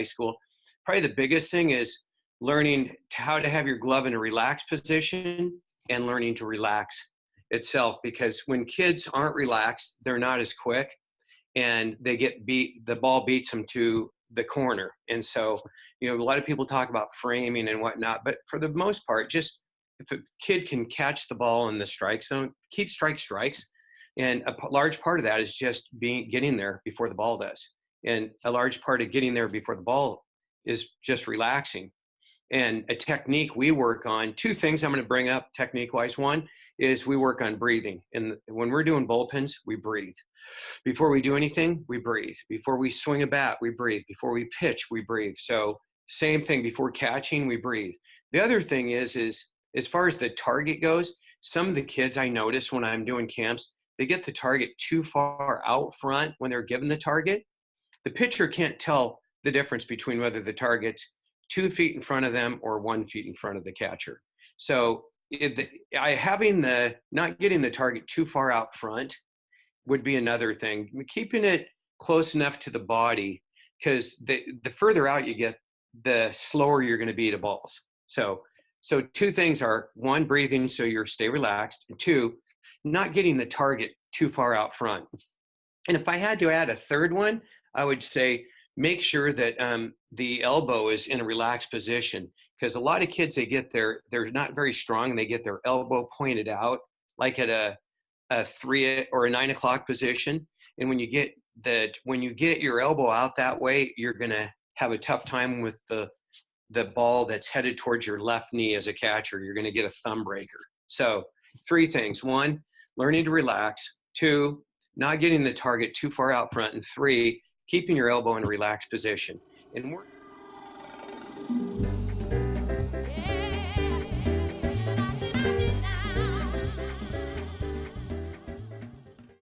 school. Probably the biggest thing is learning how to have your glove in a relaxed position and learning to relax itself, because when kids aren't relaxed, they're not as quick and they get beat, the ball beats them to the corner. And so, a lot of people talk about framing and whatnot, but for the most part, just if a kid can catch the ball in the strike zone, keep strikes. And a large part of that is just getting there before the ball does. And a large part of getting there before the ball is just relaxing. And a technique we work on, two things I'm going to bring up technique wise. One is we work on breathing. And when we're doing bullpens, we breathe. Before we do anything, we breathe. Before we swing a bat, we breathe. Before we pitch, we breathe. So same thing, before catching, we breathe. The other thing is as far as the target goes, some of the kids I notice when I'm doing camps, they get the target too far out front when they're given the target. The pitcher can't tell the difference between whether the target's 2 feet in front of them or 1 feet in front of the catcher. So not getting the target too far out front would be another thing. Keeping it close enough to the body, because the further out you get, the slower you're going to be to balls. So two things are, one, breathing so you stay relaxed, and two, not getting the target too far out front. And if I had to add a third one, I would say make sure that the elbow is in a relaxed position, because a lot of kids, they're not very strong and they get their elbow pointed out like at a 3 or a 9 o'clock position. And when you get your elbow out that way, you're going to have a tough time with the ball that's headed towards your left knee as a catcher. You're going to get a thumb breaker. So 3 things: 1, learning to relax; 2, not getting the target too far out front; and 3, keeping your elbow in a relaxed position. And